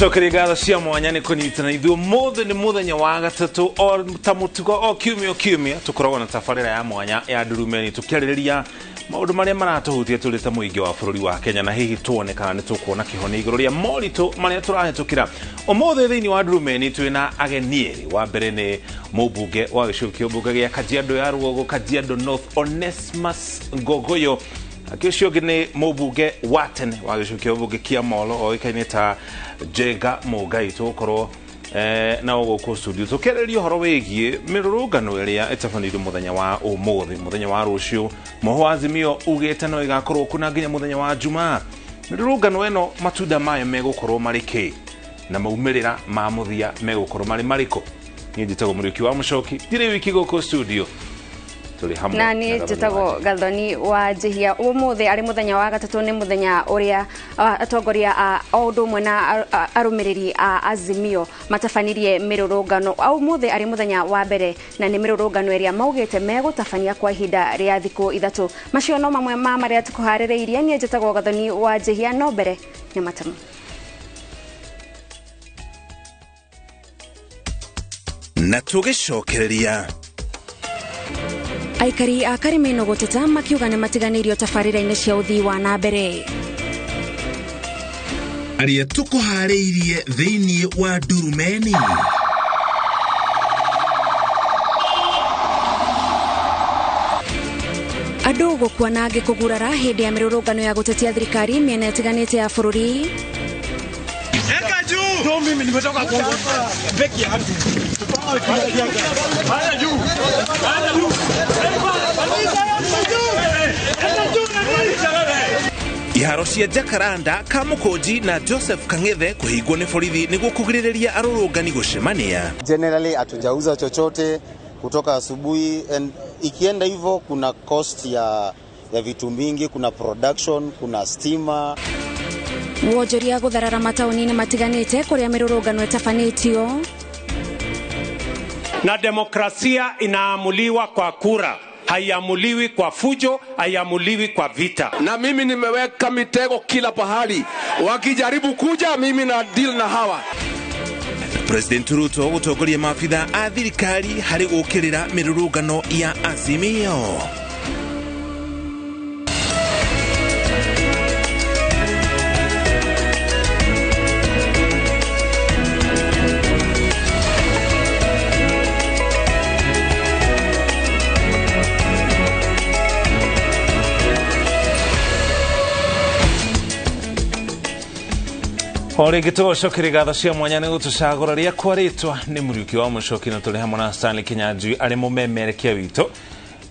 Tũcokeria ngatho cia mwanya nĩ kũnyitana ithuĩ mũthĩ nĩ mũthenya wa gatatũ o ta mũtugo o kiumia tũkoragwo na tabarĩra ya mwanya ya Ndurumeni tũkĩarĩrĩria maũndũ marĩa maratũhutia tũrĩ ta mũingĩ wa bũrũri wa Kenya na hihi tuone kana nĩ tũkuona kĩhonia igũrũ rĩa moritũ marĩa tũrahĩtũkĩra. Ũmũthĩ thĩinĩ wa Ndurumeni twĩna ageni erĩ. Wa mbere nĩ mũmbunge wa gĩcigo kĩa ũmbunge gĩa Kajiado ya Rũgongo Kajiado North Onesmus Ngogoyo. Ũcio ũngĩ nĩ mũmbunge wa tene wa gĩcigo kĩa ũmbunge kĩa Molo oĩkaine ta Jega Mũngai. Tũgũkorwo na gũkũ studio tũkĩarĩrĩria ũhoro wĩgiĩ mĩrũrũngano ĩrĩa ĩtabanĩirio mũthenya wa ũmũthĩ, mũthenya wa rũciũ. Moho wa Azimio ugĩte no ĩgakorwo kuna nginya mũthenya wa Jumaa. Mĩrũrũngano ĩno matunda mayo megũkorwo marĩ kĩ na maumĩrĩra ma mũthia megũkorwo marĩ marĩkũ. Niĩ njĩtagwo Mũriũki wa Mũcoki, ndirĩ wiki gũkũ studio. Na nĩ njĩtagwo Gathoni wa Njihia. Ũmũthĩ arĩ mũthenya wa gatatũ nĩ mũthenya ũrĩa atongoria a ũndũ ũmwe na arũmĩrĩri a Azimio matabanirie mĩrũrũngano. Ũmũthĩ arĩ mũthenya wa mbere na nĩ mĩrũrũngano ĩrĩa maugĩte megũtabania kwa ihinda rĩa thikũ ithatũ. Macio no mamwe ma marĩa tũkũharĩrĩirie. Niĩ njĩtagwo Gathoni wa Njihia, no mbere nĩ matamu. Na tũgĩcokereria aikari a Karimeno gũteta makiuga nĩ matiganĩirio tabarĩra-inĩ cia ũthii wa na mbere. Arĩa tũkũharĩirie thĩinĩ wa Ndurumeni. Andũ gũkua na angĩ kũgurara hĩndĩ ya mĩrũrũngano ya gũtetia thirikari mĩena ĩtiganĩte ya bũrũri. Mimi nimetoka Kongo peke yangu. Iharo cia Jacaranda, Kamukoji na Joseph Kang'ethe kuhingwo nĩ borithi nĩguo kũgirĩrĩria arũrũngani gũcemania. Generally hatujauza chochote kutoka asubuhi, and ikienda hivyo kuna cost ya vitu mingi, kuna production, kuna stima. Wonjoria gũtharara mataũni-inĩ matiganĩte kũrĩa mĩrũrũngano ĩtabanĩtio. Na demokrasia inaamuliwa kwa kura, haiamuliwi kwa fujo, haiamuliwi kwa vita. Na mimi nimeweka mitego kila pahali, wakijaribu kuja mimi na deal na hawa. President Ruto gũtongoria maabitha a thirikari harĩ gũkĩrĩra mĩrũrũngano ya Azimio. Ore gito cokeria ngatho cia mwanya nĩ gũtũcagũra rĩa kwarĩtwa nĩ Mũriũki wa Mũcoki na tũrĩ hamwe na Stanley Kinyanjui arĩ mũmemerekia witũ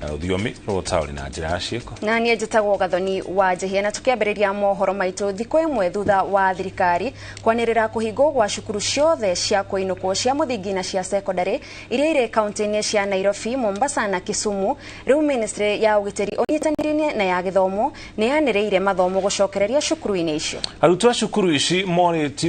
na ũthiomi rũgũtaũri na njĩra ya ciĩko. Na niĩ njĩtagwo Gathoni wa Njihia na tũkĩambĩrĩria mohoro maitũ thikũ ĩmwe thutha wa thirikari kwanĩrĩra kũhingwo gwa cukuru ciothe cia kũinũkwo cia mũthingi na cia secondary iria irĩ kaunti-inĩ cia Nairobi, Mombasa na Kisumu. Rĩu ministry ya ũgitĩri ũnyitanĩri na ya gĩthomo nĩ yanĩrĩire mathomo gũcokereria cukuru-inĩ icio. Arutwo a cukuru ici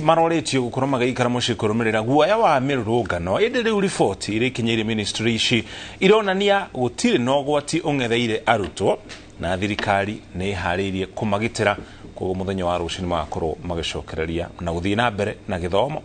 maroretio gũkorwo magĩikara mũciĩ kũrũmĩrĩra guoya wa mĩrũrũngano. Ĩndĩ rĩu riboti iria ikinyĩire ministry ici ironania gũtirĩ no gwati ung'etheire arutwo na thirikari nĩ harĩirie kũmagitĩra koguo mũthenya wa rũciũ nĩ magakorwo magĩcokereria na gũthiĩ na mbere na gĩthomo.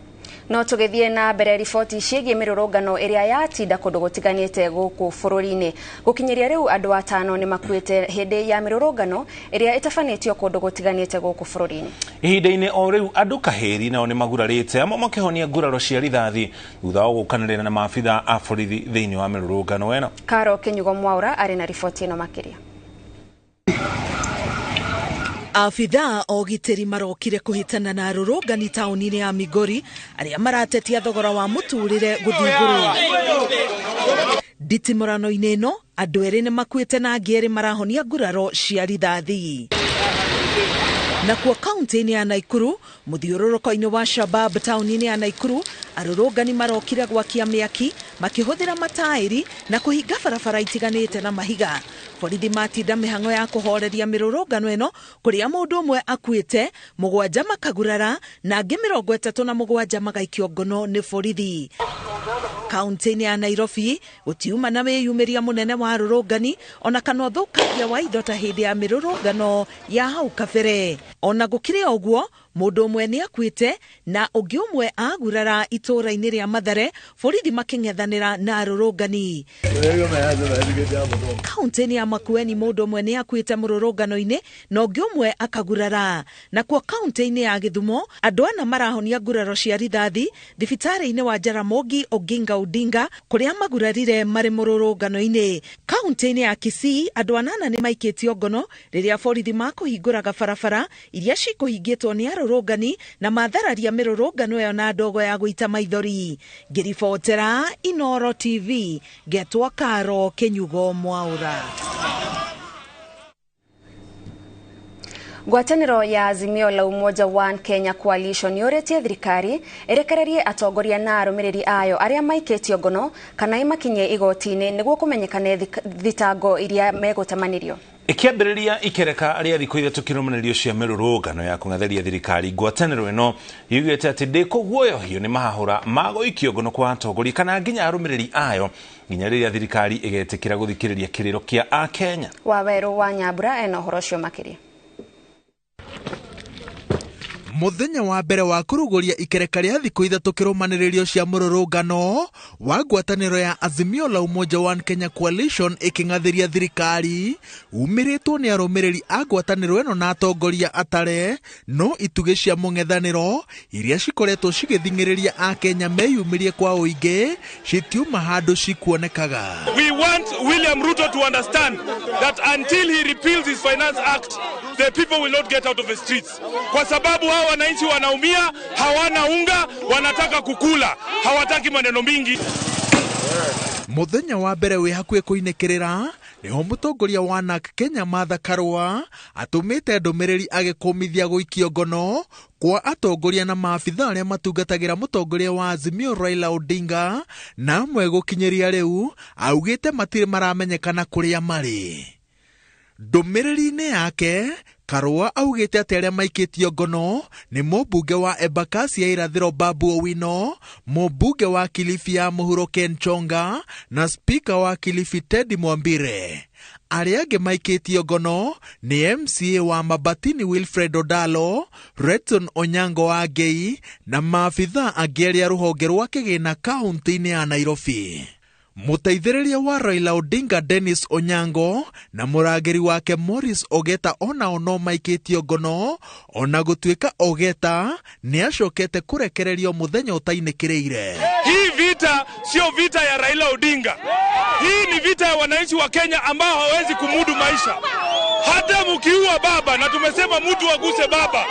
No tũgĩthiĩ na mbere riboti ciĩgiĩ mĩrũrũngano ĩrĩa yatinda kũndũ gũtiganĩte gũkũ bũrũri-inĩ. Gũkinyĩria rĩu andũ atano nĩ makuĩte hĩndĩ ya mĩrũrũngano ĩrĩa ĩtabanĩtio kũndũ gũtiganĩte gũkũ bũrũri-inĩ. Ihinda-inĩ o rĩu andũ kahĩri nao nĩ magurarĩte amwe makĩhonia nguraro cia rithathi thutha wa gũkanĩrĩra na maabitha a borithi thĩinĩ wa mĩrũrũngano ĩno. Karo Kinyugo Mwaura arĩ na riboti ĩno makĩria. Afitha ogitĩri marokire kũhĩtana na arũrũngani taũni-inĩ ya Migori arĩa maratetia thogora wa mũtũrĩre gũthiĩ igũrũ. Nditimũrano-inĩ ĩno andũ erĩ nĩ makuĩte na angĩ erĩ marahonia nguraro cia rithathi. Nakuo kaunti-inĩ ya Naikuru, mũthiũrũrũko-inĩ wa Shabab taũni-inĩ ya Naikuru, arũrũngani marokire gwakia mĩaki makĩhũthĩra mataĩri na kũhinga barabara itiganĩte na mahiga. Borithi matinda mĩhang'o ya kũhoreria mĩrũrũngano ĩno kũrĩa mũndũ ũmwe akuĩte, mũgwanja makagurara na angĩ 37 magaikio ngono nĩ borithi. Kaunti-inĩ ya Nairobi gũtiuma na wĩyumĩria mũnene wa arũrũngani ona kana ũthũkangia wa indo ta hĩndĩ ya mĩrũrũngano ya hau kabere. Ona gũkĩrĩ ũguo mundu umwe ni akuite na ungi umwe agurara itura-ini ria Mathare, borithi making'ethanira na arurungani. Kaunti-ini ya Makueni mundu umwe ni akuite mururungano-ini na ungi umwe akagurara. Na kwa kaunti-ini ya Githumo andu ana marahonia nguraro cia rithathi thibitari-ini wa Jaramogi Oginga Odinga kuria magurarire mari mururungano-ini. Kaunti-ini ya Kisii andu 8 ni maikitio ngono riria borithi makuhinguraga barabara iria cikuhingitwo ni arurungani na mathararia mirurungano yo na ndogo ya guita maithori. Ngiribotera Inoro TV, getwa Karo Kenyugo Mwaura. Ngwataniro ya Azimio la Umoja One Kenya Coalition yoretie thirikari erekererie atongoria na arumiriri ayo aria maiketio ngono kana imakinye igoti-ini niguo kumenyekane thitango iria megutamanirio. Ikiambiriria ikereka aria thikũ ithatũ kĩrũmanĩrĩrio cia mĩrũrũngano ya kũng'etheria thirikari, ngwatanĩro ĩno yugĩte atĩ ndĩkũguoyohio nĩ mahahũra ma gũikio ngono kwa atongoria kana nginya arũmĩrĩri ayo nginya rĩrĩa thirikari ĩgetĩkĩra gũthikĩrĩria kĩrĩro kĩa Akenya. Waweru wa Nyambura ena ũhoro ũcio makĩria. Muthenya wa mbere wa kuruguria ikereka ria thikũ ithatũ kĩrũmanĩrĩrio cia mũrũrũngano wa ngwatanĩro ya Azimio la Umoja One Kenya Coalition iking'athĩria thirikari umirĩtwo nĩ arũmĩrĩri a ngwatanĩro ĩno na atongoria atare no itugĩ cia mũng'ethanĩro iria cikoretwo cigĩthing'ĩrĩria Akenya meyumĩrie kwa ũingĩ citiuma handũ cikuonekaga. We want William Ruto to understand that until he repeals his Finance Act, the people will not get out of the streets. Kwa sababu hao wananchi wanaumia, hawana unga, wanataka kukula, hawataki maneno mingi. Muthenya wa mbere wi hakuhĩ kũinĩkĩrĩra niho mũtongoria wa NARC Kenya Martha Karua atũmĩte ndũmĩrĩri agĩkũmithia gũikio ngono kwa atongoria na maabitha arĩa matungatagĩra mũtongoria wa Azimio Raila Odinga na amwe gũkinyĩria rĩu augĩte matirĩ maramenyekana kũrĩa marĩ. Ndũmĩrĩri-inĩ yake Karua augĩte atĩ arĩa maikĩtio ngono nĩ mũmbunge wa Embakasi ya irathĩro Babu Owino, mũmbunge wa Kilifi ya mũhuro Ken Chonga na spika wa Kilifi Teddy Mwambire. Arĩa angĩ maikĩtio ngono nĩ MCA wa Mabatini Wilfred Odalo, Redson Onyango wa Ngei na maabitha angĩ arĩa rũhonge rwa kĩgĩna kaunti-inĩ ya Nairobi. Mũteithĩrĩria wa Raila Odinga Dennis Onyango na mũrangĩri wake Morris Ogeta onao no maikĩtio ngono, ona gũtuĩka Ogeta nĩ acokete kũrekererio mũthenya ũtainĩkĩrĩire. Hii vita sio vita ya Raila Odinga. Hii ni vita ya wananchi wa Kenya ambao hawezi kumudu maisha. Hata mkiua baba, na tumesema mtu aguse baba.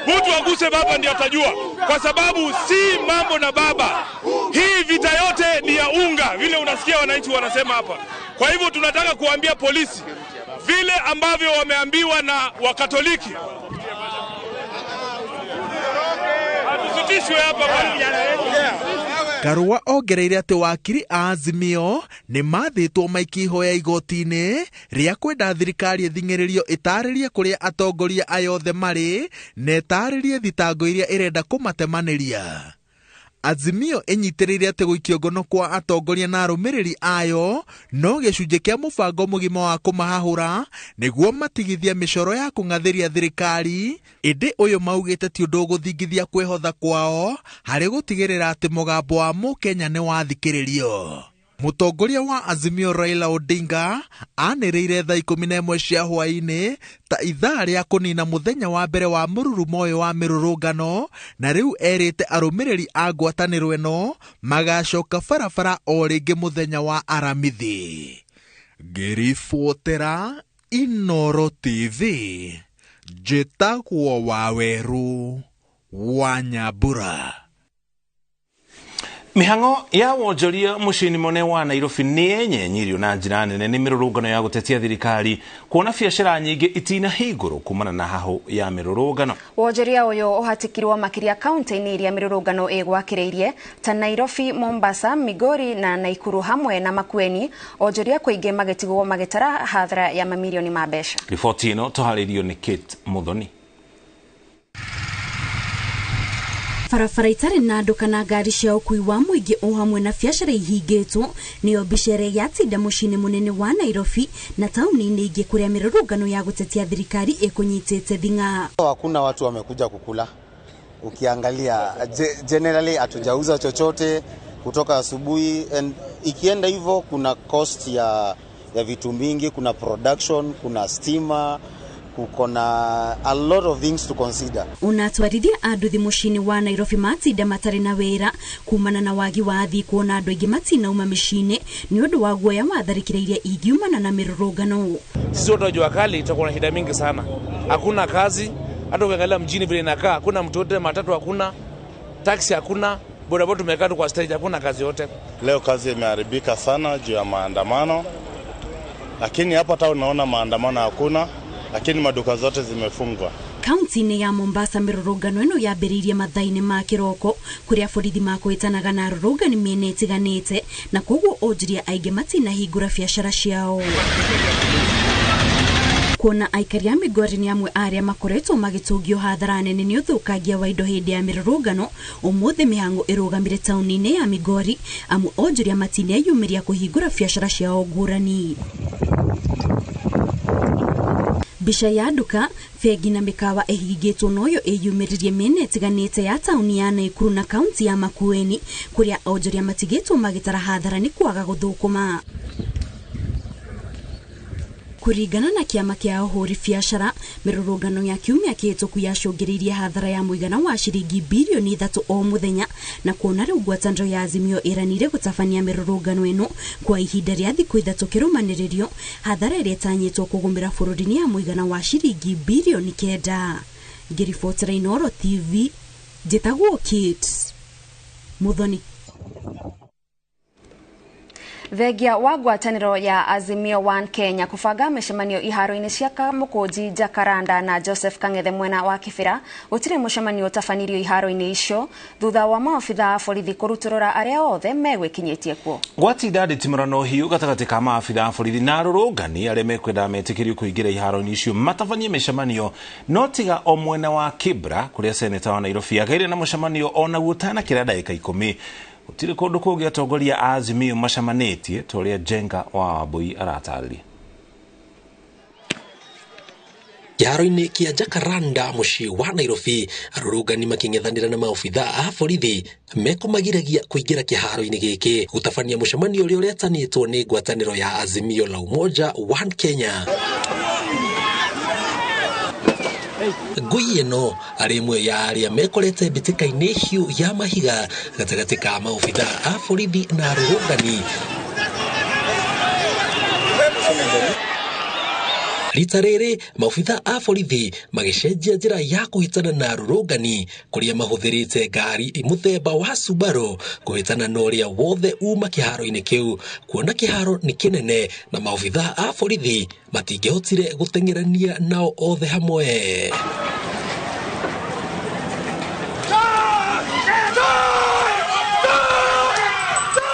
Mtu aguse baba ndiye atajua, kwa sababu si mambo na baba. Hii vita yote ni ya unga, vile unasikia wananchi wanasema hapa. Kwa hivyo tunataka kuambia polisi vile ambavyo wameambiwa na Wakatoliki. Hatusitishwe hapa bwana. Karua ongereire atĩ wakiri a Azimio nĩ mathĩtwo maiki ihoya igoti-inĩ rĩa kwenda thirikari ĩthing'ĩrĩrio ĩtarĩrie kũrĩa atongoria ayothe marĩ na ĩtarĩrie thitango iria ĩrenda kũmatemanĩria. Azimio ĩnyitĩrĩire atĩ gũikio ngono kwa atongoria na arũmĩrĩri ayo no gĩcunjĩ kĩa mũbango mũgima wa kũmahahũra nĩguo matigithie mĩcoro ya kũng'athĩria thirikari, ĩndĩ ũyũ maugĩte ti ũndũ ũgũthingithia kwĩhotha kwao harĩ gũtigĩrĩra atĩ mũgambo wa Mũkenya nĩ wathikĩrĩrio. Mũtongoria wa Azimio Raila Odinga anĩrĩire thaa 11 cia hwaĩ-inĩ ta ithaa rĩa kũnina mũthenya wa mbere wa mũrurumo ũyũ wa mĩrũrũngano, na rĩu erĩte arũmĩrĩri a ngwatanĩro ĩno magacoka barabara o rĩngĩ mũthenya wa Aramithi. Ngĩribotera Inoro TV, njĩtagwo Waweru wa Nyambura. Mihango ya wonjoria mucini mone wa Nairobi nĩyenyenyirio na njĩra nene nĩ mĩrũrũngano ya gũtetia thirikari kuona biacara nyingĩ itina hingũrũ kumana na haho ya mĩrũrũngano. Wonjoria ũyũ ũhatikirwo makĩria kaunti-inĩ iria mĩrũrũngano ĩgwakĩrĩirie ta Nairobi, Mombasa, Migori na Naikuru hamwe na Makueni, wonjoria kũingĩ magĩtigwo magĩtara hathara ya mamirioni ma mbeca. Riboti ĩno tũharĩirio nĩ Kate Muthoni. Barabara itarĩ na andũ kana ngari cia ũkui wa mũingĩ o hamwe na biacara ihingĩtwo nĩyo bicere yatinda mũciĩ mũnene wa Nairobi na taũni-inĩ ingĩ kũrĩa mĩrũrũngano ya gũtetia thirikari ĩkũnyitĩte thing'a. Hakuna watu wamekuja kukula. Ukiangalia generally hatujauza chochote kutoka asubuhi, and ikienda hivyo kuna cost ya vitu mingi, kuna production, kuna stima, kuna a lot of things to consider. Unatwarithia andũ thi mũciĩ wa Nairobi matinda matarĩ na wĩra kumana na wagi wa athii kuona andũ aingĩ matinauma mĩciĩ nĩ ũndũ wa guoya wa tharĩkĩra iria ingiumana na mĩrũrũngano. Sisi watu wa jua kali tutakuwa na shida mingi sana. Hakuna kazi, hata ukiangalia mjini vile inakaa, hakuna mtu yote, matatu hakuna, taxi hakuna, bodaboda tumekaa tu kwa stage, hakuna kazi yote. Leo kazi imeharibika sana juu ya maandamano. Lakini hapa hata unaona maandamano hakuna, lakini maduka zote zimefungwa. Kaunti-inĩ ya Mombasa mĩrũrũngano ĩno yambĩrĩirie mathaa-inĩ ma kĩroko kũrĩa borithi makwĩtanaga na arũrũngani mĩena ĩtiganĩte na koguo onjoria aingĩ matinahingũra biacara ciao. Kuona aikari a mĩgwari nĩ amwe arĩa makoretwo magĩtũngio hathara nene nĩ ũthũkangia wa indo hĩndĩ ya mĩrũrũngano, ũmũthĩ mĩhang'o ĩrũgamire taũni-inĩ ya Migori amu onjoria matineyumĩria kũhingũra biacara ciao ngũrani. Bica ya nduka, bengi na mĩkawa ĩhingĩtwo noyo ĩyumĩririe mĩena ĩtiganĩte ya taũni ya Naikuru na kaunti ya Makueni kũrĩa onjoria matigĩtwo magĩtara hathara nĩ kwaga gũthũkũma. Kũringana na kĩama kĩa ahũri biacara, mĩrũrũngano ya kiumia kĩhĩtũku yacũngĩrĩirie hathara ya mũigana wa ciringi bilioni 3 o mũthenya, na kuona rĩu ngwatanĩro ya Azimio ĩranire gũtabania mĩrũrũngano ĩno kwa ihinda rĩa thikũ 3 kĩrũmanĩrĩrio, hathara ĩrĩa ĩtanyĩtwo kũgũmĩra bũrũri-inĩ ya mũigana wa ciringi bilioni 9. Ngĩribotera Inooro TV, njĩtagwo Kate Muthoni. Thengia wa ngwatanĩro ya Azimio One Kenya kubanga mĩcemanio iharo-inĩ cia Kamukunji, Jacaranda na Joseph Kang'ethe mwena wa Kibera, gũtirĩ mũcemanio ũtabanirio iharo-inĩ icio thutha wa maobitha a borithi kũrutũrũra arĩa othe megwĩkinyĩtie kuo. Gwatinda nditimũrano hiũ gatagatĩ ka maabitha a borithi na arũrũngani arĩa mekwenda metĩkĩrio kũingĩra iharo-inĩ icio matabanie mĩcemanio, no tiga o mwena wa Kibera kũrĩa seneta wa Nairobi agaire na mũcemanio onaguo ũtanakĩra ndagĩka 10. Gũtirĩ kũndũ kũngĩ atongoria a Azimio macemanĩtie ta ũrĩa Jenga wa Wambui aratarĩria. Kĩharo-inĩ kĩa Jacaranda mũciĩ wa Nairobi, arũrũngani makĩng'ethanĩra na maobitha a borithi mekumagiragia kũingĩra kĩharo-inĩ gĩkĩ gũtabania mũcemanio ũrĩa ũretanĩtwo nĩ ngwatanĩro ya Azimio la Umoja One Kenya. Ngui ĩno arĩ ĩmwe ya arĩa mekorete mbĩtĩka-inĩ hiũ ya mahiga gatagatĩ ka maobitha a borithi na arũrũngani. Rita rĩrĩ maobitha a borithi magĩcenjia njĩra ya kũhĩtana na arũrũngani kũrĩa mahũthĩrĩte ngari mũthemba wa Subaru kũhĩtana na ũrĩa wothe uma kĩharo-inĩ kĩu, kuona kĩharo nĩ kĩnene na maobitha a borithi matingĩhotire gũteng'erania nao othe hamwe.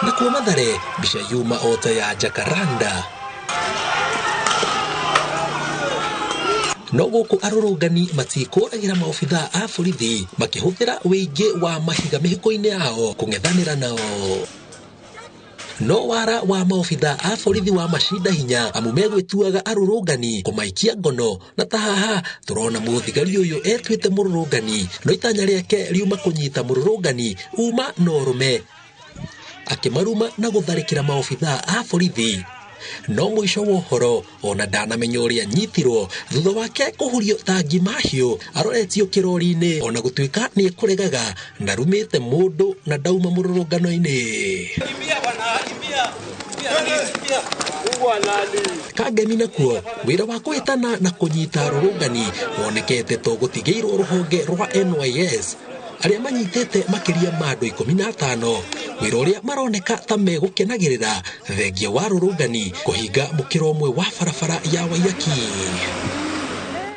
Na kuo Mathare, mbica yuma ota ya Jacaranda. No gũkũ arũrũngani matikũragĩra maobitha a borithi makĩhũthĩra wĩingĩ wa mahiga mĩhuko-inĩ yao kũng'ethanĩra nao. No wara wa maobitha a borithi wa macinda hinya amu megwĩtuaga arũrũngani kũmaikia ngono, na ta haha tũrona mũthigari ũyũ etuĩte mũrũrũngani no itanya rĩake riuma kũnyita mũrũrũngani uma na ũrũme, akĩmaruma na gũtharĩkĩra maobitha a borithi. No mũico wa ũhoro ona ndanamenya ũrĩa nyitirwo thutha wake kũhurio tangi mahiũ aroretio kĩrori-inĩ ona gũtuĩka nĩ ekũregaga ndarumĩte mũndũ na ndauma mũrũrũngano-inĩ. Kangemi nakuo wĩra wa kũhĩtana na kũnyita arũrũngani wonekete to gũtigĩirwo rũhonge rwa NYS arĩa manyitĩte makĩria ma andũ 15, wĩra ũrĩa maroneka ta megũkenagĩrĩra thengia wa arũrũngani kũhinga mũkĩro ũmwe wa barabara ya Waiyaki.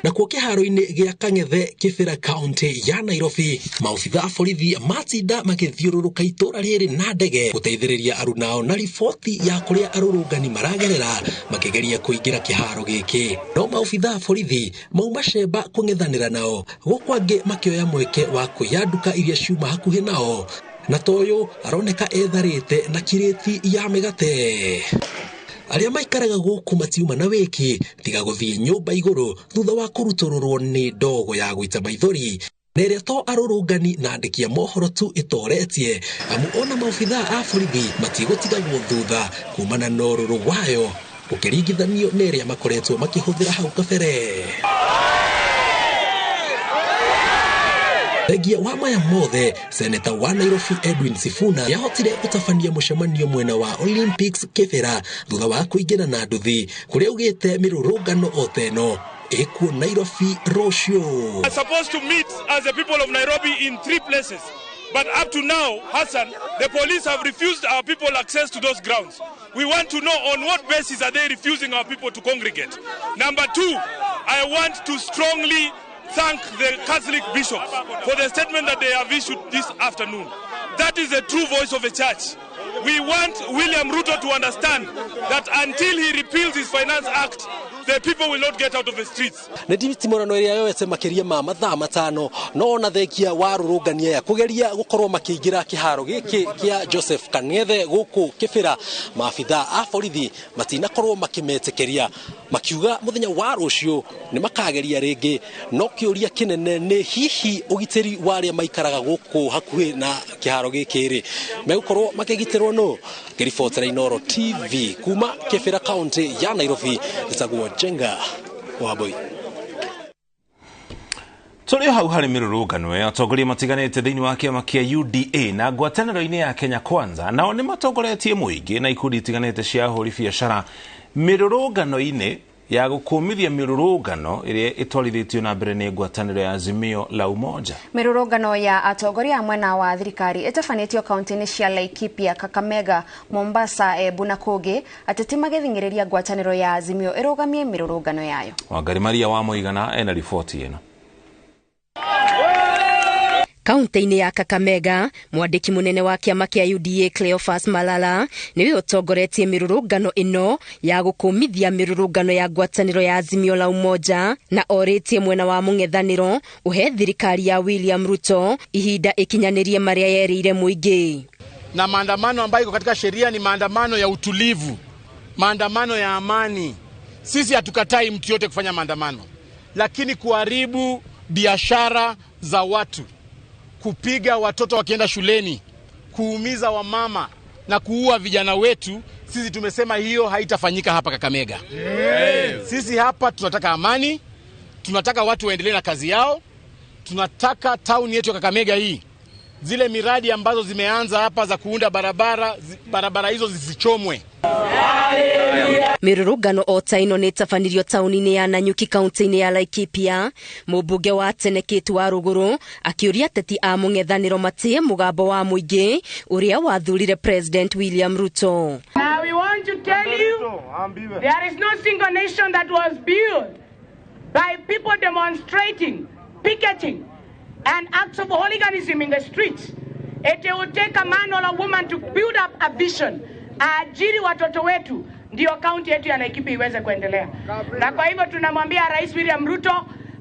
na kuo kiharo-ini gia Kang'ethe Kibera County ya Nairobi maofitha a borithi matinda magithiururuka itura riri na ndege guteithiriria arunao na riboti ya kuria arurungani maragerera makigeria kuingira kiharo giki no maofitha a borithi mauma cemba kung'ethanira nao gukwangi makioya mweke wa kuyanduka iria ciuma hakuhi nao na toyo aroneka etharite na kireti ya migate aria maikaraga guku matiuma na wiki tiga guthie nyumba iguru thutha wa kurutururwo ni ndogo ya guita maithori neria to arurungani na andikia mohoro tu itoretie amu ona maofitha a borithi matigutigarwo thutha kumana na ururu wayo ukiringithanio neria makoretwo makihuthira hau kabere. Thegia wa maya mothe, Seneta wa Nairobi Edwin Sifuna yahotire gutabania mucemanio mwena wa Olympics Kibera thutha wa kuingira na nduthi kuria ugite mirurungano oteno ekuo Nairobi rocio. We are supposed to meet as the people of Nairobi in 3 places, but up to now, Hassan, the police have refused our people access to those grounds. We want to know on what basis are they refusing our people to congregate. Number 2, I want to strongly thank the Catholic bishops for the statement that they have issued this afternoon. That is the true voice of the church. We want William Ruto to understand that until he repeals his Finance Act, the people will not get out of the streets. Nditimorano iria yoete makiria ma mathaa matano no na thekia wa rurungania ya kugeria gukorwo makiingira kiharo giki kia Joseph Kang'ethe guku Kibera maafitha a borithi matinakorwo makimetekeria makiuga muthenya wa rucio ni makageria ringi no kiuria kinene ni hihi ugitiri wa aria maikaraga guku hakuhi na kiharo giki ri megukorwo makigitirwo no kiribotera Inoro TV kuma Kibera County ya Nairobi Itaguo Jenga Waboi. Tuli hau hari mirurungano ya atongoria matiganite thiini wa kiama kia UDA na ngwataniro-ini ya Kenya Kwanza nao ni matongoretie muingi na ikundi itiganite cia ahuri biashara mirurungano-ini ya gukumithia mirurungano iria itwarithitio na mbere ni ngwataniro ya Azimio la Umoja. Mirurungano ya atongoria mwena wa thirikari itafanitio kaunti-ini cia Laikipia, Kakamega, Mombasa, Embu na Kogi ateti magithingiriria ngwataniro ya Azimio irugamie mirurungano yayo. Wangari Maria wa Muigana ena ripoti ino. Kaunti-ini ya Kakamega, mwandiki munene wa kiama kia UDA Cleophas Malala niwe utongoretie mirurungano ino ya gukumithia mirurungano ya ngwataniro ya Azimio la Umoja na oritie mwena wa mung'ethaniro uhe thirikari ya William Ruto ihinda ikinyanirie maria yerire muingi. Na maandamano ambayo iko katika sheria ni maandamano ya utulivu, maandamano ya amani. Sisi hatukatai mtu yote kufanya maandamano, lakini kuharibu biashara za watu, kupiga watoto wakienda shuleni, kuumiza wamama na kuua vijana wetu, sisi tumesema hiyo haitafanyika hapa Kakamega. Sisi hapa tunataka amani, tunataka watu waendelee na kazi yao, tunataka town yetu ya Kakamega hii, zile miradi ambazo zimeanza hapa za kuunda barabara hizo zisichomwe. Mirurungano otaino ni tafanirio tauni-ini ya Nanyuki kaunti-ini ya Laikipia, mubunge wa tene Kitu wa Ruguru akiuria teti a mung'ethaniro matie mugambo wa muingi uria wathurire President William Ruto. Now we want to tell you there is no single nation that was built by people demonstrating, picketing and acts of hooliganism in the streets. It will take a man or a woman to build up a vision, ajiri watoto wetu ndio kaunti yetu ya Laikipia iweze kuendelea. Na kwa hivyo tunamwambia Rais William Ruto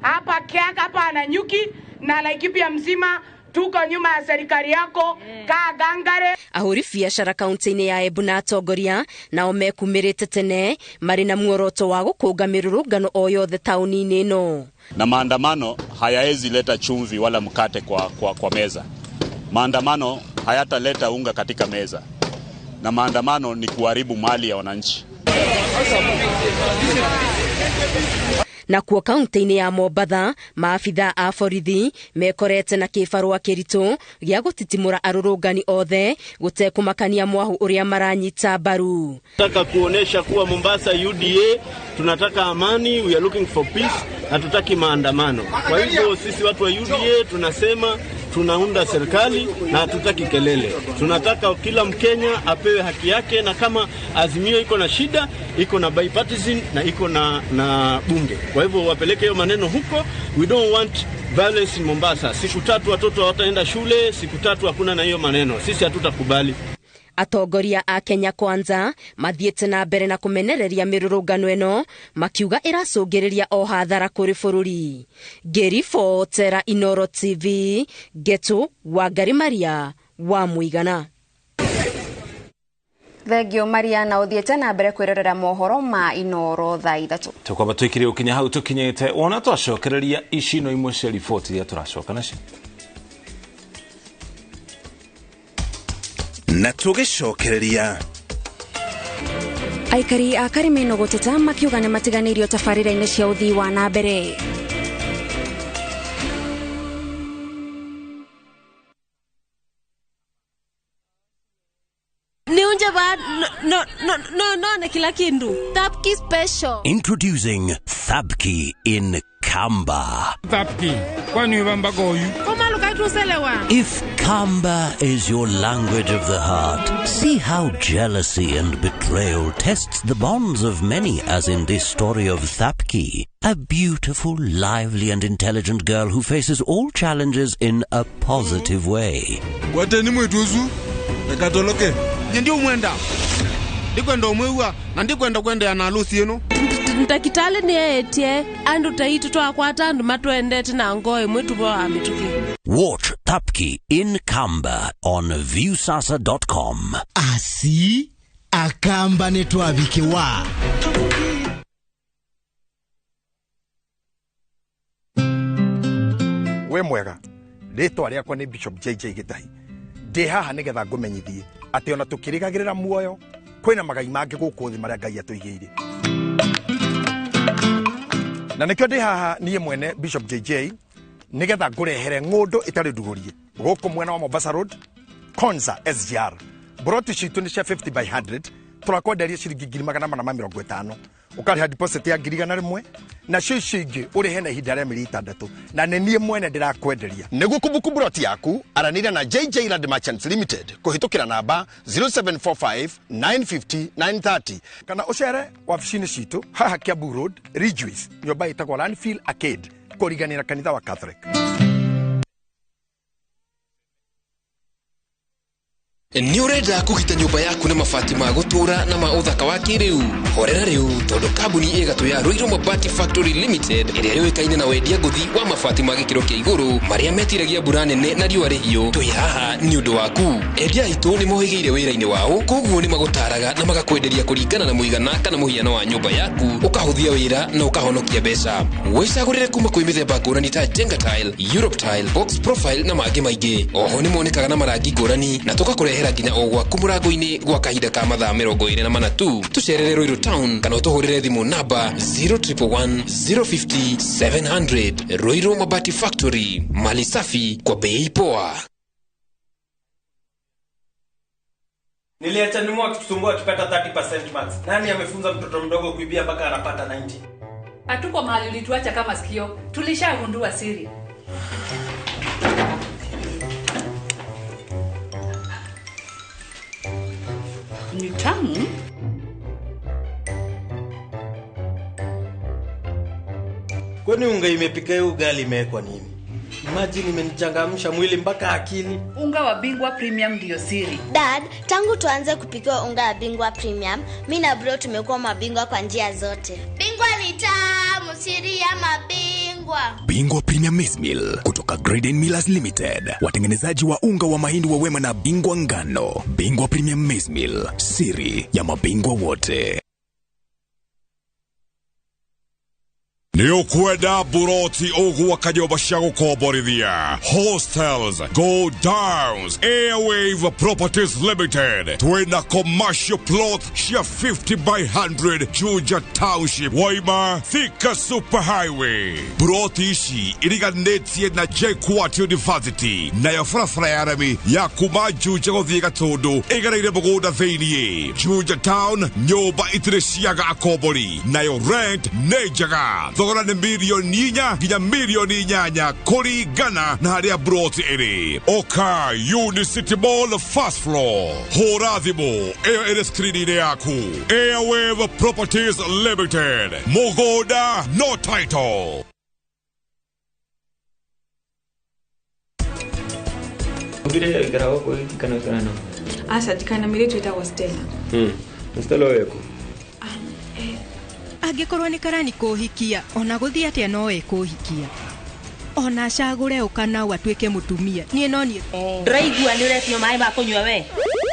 hapa Kiaka, hapa Nanyuki na Laikipia mzima tuko nyuma ya serikali yako ka gangare. Ahuri biashara kaunti-ini ya Embu na atongoria nao mekumirite tene mari na muoroto wa gukunga mirurungano o yothe tauni-ini ino. Na maandamano hayaezi leta chumvi wala mkate kwa meza. Maandamano hayataleta unga katika meza. Na maandamano ni kuharibu mali ya wananchi. Na kuo kaunti-ini ya Mombasa maafitha a borithi mekorete na kibarua kiritu gia gutitimura arurungani othe gutekumakania mwahu uria maranyita baru. Tunataka kuonesha kuwa Mombasa UDA tunataka amani, we are looking for peace, hatutaki maandamano. Kwa hivyo sisi watu wa UDA tunasema tunaunda serikali na hatutaki kelele. Tunataka kila Mkenya apewe haki yake, na kama Azimio iko na shida, iko na bipartisan na iko na bunge. Kwa hivyo wapeleke hiyo maneno huko. We don't want violence in Mombasa. Siku 3 watoto hawataenda shule, siku 3 hakuna na hiyo maneno. Sisi hatutakubali. Atongoria a Kenya Kwanza mathiete na mbere na kumenereria mirurungano eno makiuga iracungiriria o hathara kuri bururi. Ngiribotera Inoro TV, Getu Wangari Maria wa Muigana. Thegio Maria na uthiete na mbere kwirorera mohoro ma Inoro thaa 3. Tukwamba twikire ukinya hau tukinyete ona twacokereria icino imwe cia riboti ya turacoka nacio. Na tugicokereria aikari a Karimeno guteta makiuga ni matiganirio tabarĩra-inĩ cia uthii wa na mbere. No, kila kindu. Thabki special. Introducing Thabki in Kamba. Thabki, kwani wamba goyu? Koma lukaitu selewa. If Kamba is your language of the heart, see how jealousy and betrayal tests the bonds of many, as in this story of Thabki, a beautiful, lively and intelligent girl who faces all challenges in a positive way. Wateni mwetuzu, nakatoloke. Ndio mwenda. Ndikwenda umwewa na ndikwenda kwenda ya nalusi yenu. Ntakitale ni etie andu taitu twakwata andu matwendete na ngoe mwitu bo amituki. Watch Thabki in Kamba on viewsasa.com. Asi akamba netwabikiwa. We mwega, rĩtwa rĩakwa nĩ Bishop JJ Gitahi. Ndĩ haha nĩgetha ngũmenyithie atĩ ona tũkĩrĩgagĩrĩra muoyo kwĩna magai mangĩ gũkũ thĩ marĩa Ngai atũigĩire. Na nĩkĩo ndĩ haha niĩ mwene Bishop JJ nĩgetha ngũrehere ng'ũndũ ĩtarĩ ndugũrie gũkũ mwena wa Mombasa Road, Konza SGR. Broti citũ nĩ cia 50 by 100, tũrakwenderia ciringi 850. Ukarĩha deposit ya 1,100 na cici ingĩ ũrĩhe na ihinda rĩa mĩeri 6, na nĩ niĩ mwene ndĩrakwenderia. Nĩguo kumbukumbu broti yaku aranĩria na JJ Land Merchants Limited kũhĩtũkĩra namba 0745 950 930 kana ũcere wabici-inĩ citũ haha Kiambu Road, Ridgeways, nyũmba ĩtagwo Landfield Arcade kũriganĩra kanitha wa Catholic. Ni urenda kugita nyumba yaku na mabati ma gutura na ma uthaka wa kiriu. Horera riu tondu kambuni igatu ya Ruiru Mabati Factory Limited iria yoikaine na wendia nguthi wa mabati ma gikiro kia iguru maria metiragia mbura nene na riũa rĩhiũ. Twi haha ni undu waku. Endia itu ni mohigeire wĩra-inĩ wao, koguo ni magutaraga na magakwenderia kuringana na muigana kana muhiano wa nyumba yaku, ukahuthia wĩra na ukahonokia mbeca. Wicagũrĩre kuma kwĩ mĩthemba ngũrani ta Jenga Tile, Europe Tile, Box Profile na mangĩ maingĩ. Oho ni monekaga na marangi ngũrani na tukakurehera nginya o gwaku mũrango-inĩ gwa kahinda ka mathaa 24 tu. Tucerere Ruiru Town kana ũtũhũrĩre thimũ namba 0111 050 700. Ruiru Mabati Factory, mali safi kwa bei poa. Niliacha nimu akitusumbua akipata 30% max. Nani amefunza mtoto mdogo kuibia mpaka anapata 90? Hatuko mahali ulituacha kama sikio. Tulishagundua siri. Ni tamu. Kwani unga imepika ugali imewekwa nini? Imagine imenichangamsha mwili mpaka akili. Unga wa Bingwa Premium ndio siri. Dad, tangu tuanze kupika unga wa Bingwa Premium, mimi na bro tumekuwa mabingwa kwa njia zote. Bingwa ni tamu, siri ya mabingwa. Bingwa Premium Maize Meal kutoka Graden Millers Limited, watengenezaji wa unga wa mahindi wa Wema na Bingwa ngano. Bingwa Premium Maize Meal, siri ya mabingwa wote. Neo kwenda buroti ogwa kajoba shago koborithia. Hostels, Go Downs, Airwave Properties Limited. Twenda commercial plot shia 50 by 100 Juja Township, Waima, Thika Superhighway. Buroti ishi iriganetie na JKUAT University. Na ya frafra ya rami ya kuma Juja gothiga todo. Egareire bogoda theinie. Juja Town, nyoba itireshiaga akobori. Na yo rent nejaga. thogora nĩ mirioni 4 nginya mirioni 8 kũringana na harĩa broti ĩrĩ. Oka Unicity Mall first floor. Hũra thimũ ĩyo ĩrĩ screen-inĩ yaku. Airwave Properties Limited. Mũgũnda no title. Vile garao kwa kana kana. Asa tikana mire twita wa Stella. Stella weko. Angĩkorwo nĩ karani kũhikia ona gũthii atia no ekuhikia. Ona cagũre ũkana watuĩke mũtumia. Niĩ no niĩ. Ndĩraigua nĩ ũretio maĩ ma kũnyua we.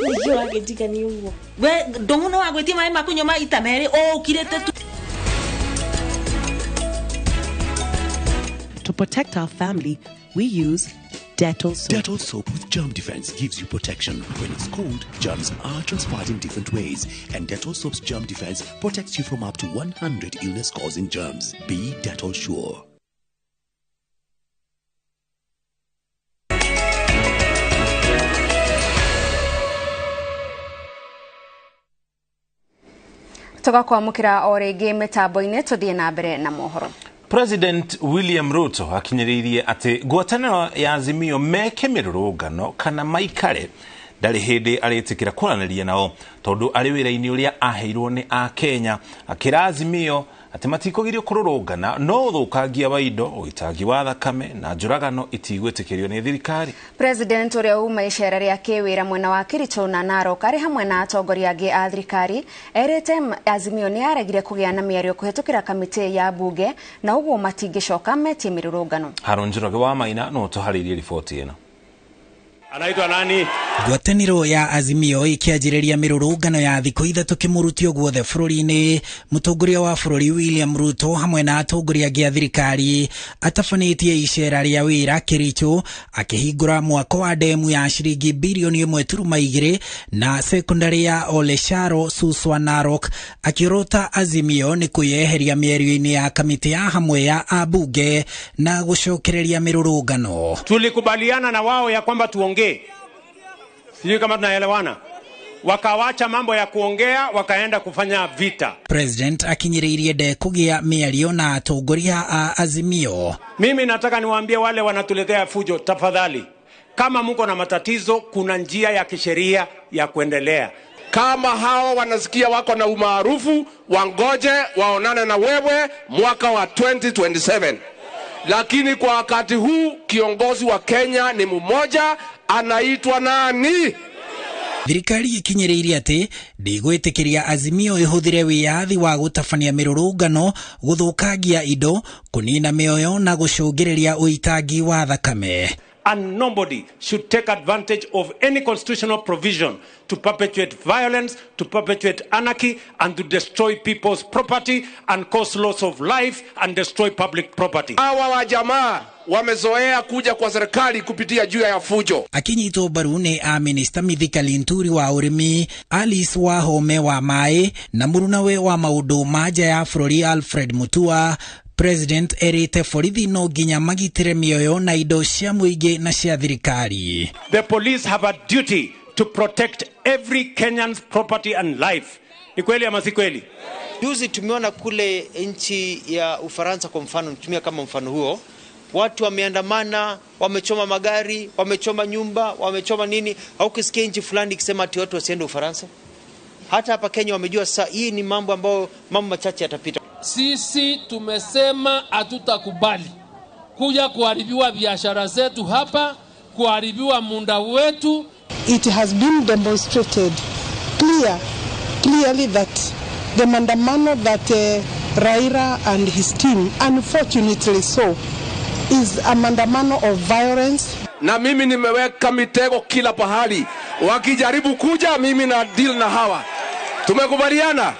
Nĩguo wagĩtigania ũguo. We ndũmũno wa gwĩtia maĩ ma kũnyua maita merĩ ũkirĩte tu. To protect our family, we use Dettol soap. Dettol soap with germ defense gives you protection. When it's cold, germs are transferred in different ways. And Dettol soap's germ defense protects you from up to 100 illness-causing germs. Be Dettol sure. Tugakwamukira o ringi mitambo-ini tuthie na mbere na mohoro. President William Ruto akinyiririe ati ngwatanĩro ya Azimio meke mirũrũngano kana maikare ndari hindi aritikira kwaranĩria nao tondu ari wĩra-inĩ ũrĩa aheirwo nĩ a Kenya. Akira Azimio ati matikũgirio kũrũrũngana no ũthũkangia wa indo, ũitangi wa thakame na njũragano itigwĩtĩkĩrio nĩ thirikari. President ũrĩa uma icera rĩa kĩwĩra mwena wa Kericho na Narok arĩ hamwe na atongoria angĩ a thirikari erĩte Azimio nĩ aregire kũgĩa na mĩario kũhetũkĩra kamĩtĩ ya bunge na ũguo matingĩcoka metie mĩrũrũngano. Harun Njoroge wa Maina no tũharĩrie riboti ĩno. Anaitwa nani? Ngwatanĩro ya Azimio ikianjĩrĩria mĩrũrũngano ya thikũ ithatũ kĩmurutio guothe bũrũri-inĩ. Mũtongoria wa bũrũri William Ruto hamwe na atongoria angĩ a thirikari atabanĩtie icera rĩa wĩra Kericho akĩhingũra mwako wa ndemu ya ciringi bilioni 1.2 na sekondari ya Olesharo Suswa Narok, akĩrota Azimio nĩ kwĩyeheria mĩario-inĩ ya kamĩtĩ ya hamwe ya abunge na gũcokereria mĩrũrũngano. Tulikubaliana na wao ya kwamba tuongee. Sijui kama tunaelewana. Wakawacha mambo ya kuongea wakaenda kufanya vita. President akinyiririe de kũgĩa mĩario na atongoria a Azimio. Mimi nataka niwaambie wale wanatuletea fujo, tafadhali, kama mko na matatizo kuna njia ya kisheria ya kuendelea. Kama hao wanasikia wako na umaarufu, wangoje waonane na wewe mwaka wa 2027. Lakini kwa wakati huu kiongozi wa Kenya ni mmoja, anaitwa nani? Thirikari ikinyiririe ati ndigwĩtĩkĩria Azimio ĩhũthĩre wĩyathi wa gũtabania mĩrũrũngano gũthũkangia indo, kũnina mĩoyo na gũcũngĩrĩria ũitangi wa thakame. And nobody should take advantage of any constitutional provision to perpetuate violence, to perpetuate anarchy, and to destroy people's property and cause loss of life and destroy public property. Hawa wa jamaa wamezoea kuja kwa serikali kupitia juu ya fujo. Akinyitwo mbaru nĩ a Minister Mithika Linturi wa ũrĩmi, Alice Wahome wa maĩ na mũrunawe wa maũndũ ma nja ya bũrũri Alfred Mutua. President erite borithi no nginya magitĩre mĩoyo na indo cia mũingĩ na cia thirikari. The police have a duty to protect every Kenyan's property and life. Ni kweli ama si kweli? Juzi tumeona kule nchi ya Ufaransa kwa mfano, tumia kama mfano huo, watu wameandamana, wamechoma magari, wamechoma nyumba, wamechoma nini. Haukisikia nchi fulani ikisema ati watu wasiende Ufaransa? Hata hapa Kenya wamejua saa hii ni mambo ambayo mambo machache yatapita. Sisi tumesema hatutakubali kuja kuharibiwa biashara zetu hapa, kuharibiwa muda wetu. It has been demonstrated clearly that the maandamano that Raila and his team, unfortunately so, is a maandamano of violence. Na mimi nimeweka mitego kila pahali. Wakijaribu kuja mimi na deal na hawa. Tumekubaliana?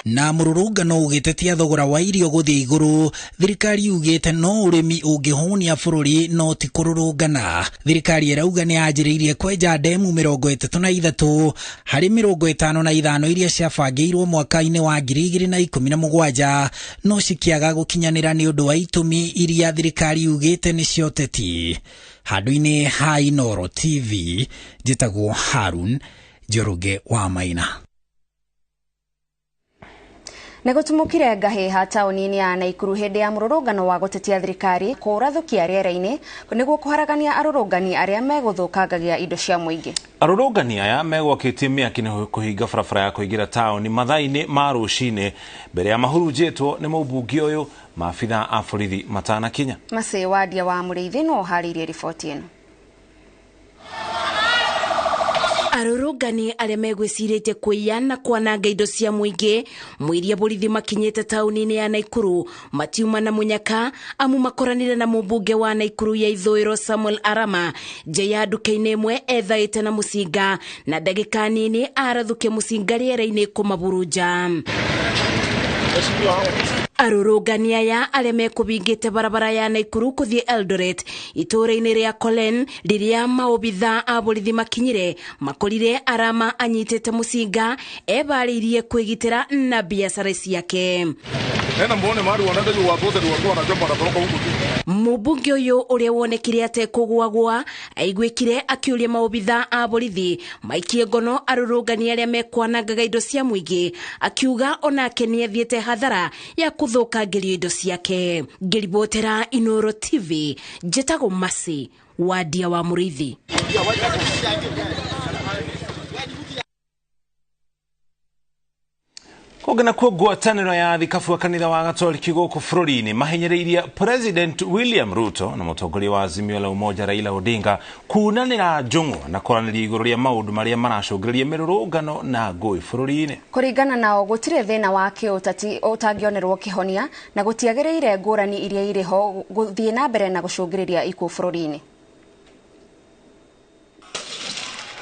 Na mũrũrũngano ũgĩtetia thogora wa irio gũthiĩ igũrũ, thirikari yugĩte no ũrĩmi ũngĩhũnia bũrũri no ti kũrũrũngana. Thirikari ĩrauga nĩ yanjĩrĩirie kwenja ndemu 33 harĩ 55 iria ciabangĩirwo mwaka-inĩ wa 2017 no cikĩaga gũkinyanĩra nĩ ũndũ wa itũmi iria thirikari yugĩte nĩ cio ũteti. Handũ-inĩ ha Inooro TV, njĩtagwo Harun Njoroge wa Maina. Negotumukire ngahiha tauni-ini ya Naikuru hindi ya mururungano wa gutetia thirikari kurathukia riera-ini niguo kuharagania arurungani aria meguthukangagia indo cia muingi. Arurungani aya megwakitie miaki ni kuhinga barabara ya kuingira tauni mathaa-ini ma rucini mbere ya mahurunjitwo ni mũmbunge uyu maabitha a borithi matana Kenya. Mase wadia wa Mũrĩithi no haririe riboti ino. Arurungani aria megwicirite kuiyana kwananga indo cia muingi mwiria borithi makinyite tauni-ini ya Naikuru matiuma na munyaka amu makoranire na mũmbunge wa Naikuru ya ithũĩro Samuel Arama jeya nduka-ini imwe ethaĩte na mucinga na ndagĩka nini arathukia mucinga rĩera-inĩ kũmaburuja. Arurungani aya aria mekubingite barabara ya Naikuru kuthie Eldoret itũra-inĩ ria Kolen riria maobitha a borithi makinyire makorire Arama anyitite mucinga ebaririe kwigitira na biashara ciake. Mũmbunge uyu uria wonekire ate kugwagwa aigwikire akiuria maobitha a borithi maikie ngono arurungani aria mekwanangaga indo cia muingi akiuga onake niathiete hathara ya kuthukangirio indo ciake. Ngiribotera Inoro TV njetago Masi wadia wa Mũrĩithi. Kogena kwa ngwatanĩro ya thikabu wa kanitha wa Gatoliki gũkũ bũrũri-inĩ mahenyereirie President William Ruto na mũtongoria wa Azimio la Umoja Raila Odinga kunanĩra njũng'wa na kwaranĩria igũrũ rĩa maũndũ marĩa maracũngĩrĩria mĩrũrũngano na ngũĩ bũrũri-inĩ. Kũringana nao gũtirĩ thĩna wa kĩũteti ũtangĩonerwo kĩhonia na gũtiagĩrĩire ngũrani iria irĩ ho gũthiĩ na mbere na gũcũngĩrĩria ikuũ bũrũri-inĩ.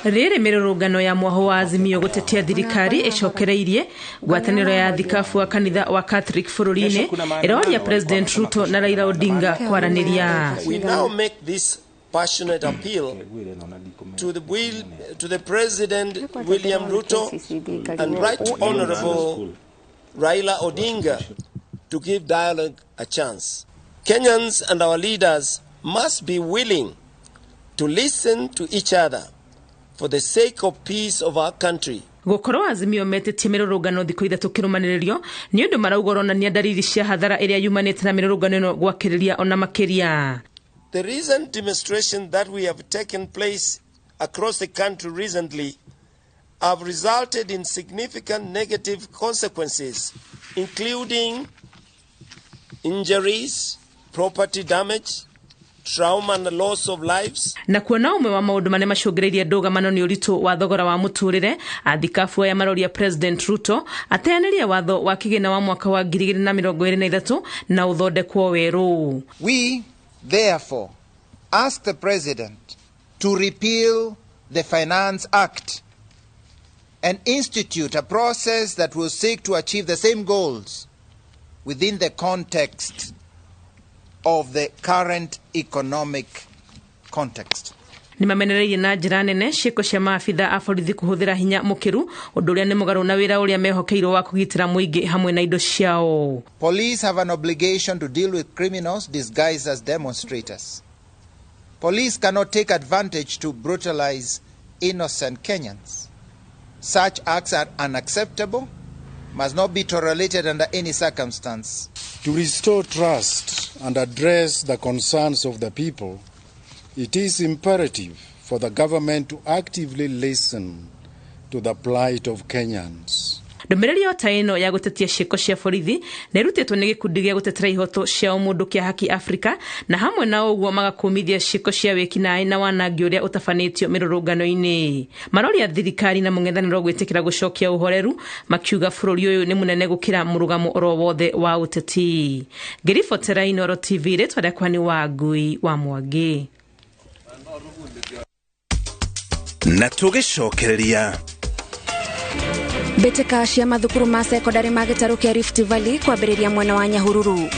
Rĩrĩ mĩrũrũngano ya mwaho wa Azimio gutetia thirikari icokereirie ngwatanĩro ya thikabu wa kanitha wa Catholic bũrũri-inĩ ĩroria President Ruto na Raila Odinga kwaranĩria. We now make this passionate appeal to the President William Ruto and Right Honorable Raila Odinga to give dialogue a chance. Kenyans and our leaders must be willing to listen to each other for the sake of peace of our country. Gũkorwo Azimio metetie mĩrũrũngano thikũ ithatũ kĩrũmanĩrĩrio nĩ ũndũ marauga ũronania dariri cia hathara ĩrĩa yumanĩte na mĩrũrũngano ĩno gwakĩrĩria ona makĩria. The recent demonstrations that we have taken place across the country recently have resulted in significant negative consequences, including injuries, property damage, trauma and loss of lives. Na kuona umwe wa maundu mane macũngĩrĩirie ndũgamano nĩ ũritũ wa thogora wa mũtũrĩre athikabu aya maroria President Ruto ateanĩria watho wa kĩgĩna wa mwaka wa 2023 na ũthondekwo werũ. We therefore ask the President to repeal the Finance Act and institute a process that will seek to achieve the same goals within the context of the current economic context. Nimamenereirie na njĩra nene ciĩko cia maabitha a borithi kũhũthĩra hinya mũkĩru ũndũ ũrĩa nĩ mũgarũ na wĩra ũrĩa mehokeirwo wa kũgitĩra mũingĩ hamwe na indo ciao. Police have an obligation to deal with criminals disguised as demonstrators. Police cannot take advantage to brutalize innocent Kenyans. Such acts are unacceptable, must not be tolerated under any circumstance. To restore trust and address the concerns of the people, it is imperative for the government to actively listen to the plight of Kenyans. Ndũmĩrĩri o ta ĩno ya gũtetia ciĩko cia borithi nĩ ĩrutĩtwo nĩ gĩkundi gĩa gũtetera ihoto cia ũmũndũ kĩa Haki Africa na hamwe na ũguo magakũmithia ciĩko cia wĩkinaĩ na wanangi ũrĩa ũtabanĩtio mĩrũrũngano-inĩ. Maroria thirikari na mũng'ethanĩro gwĩtĩkĩra gũcokia ũhoreru makiuga bũrũri ũyũ nĩ mũnene gũkĩra mũrũgamo oro wothe wa ũteti. Ngĩribotera Inoro TV rĩtwa rĩakwa nĩ Wangui wa Mwangi. Na tũgĩcokereria mbĩtĩka cia mathukuru ma sekondari ma gĩtarũ kĩa Rift Valley kwambĩrĩria mwena wa Nyahururu.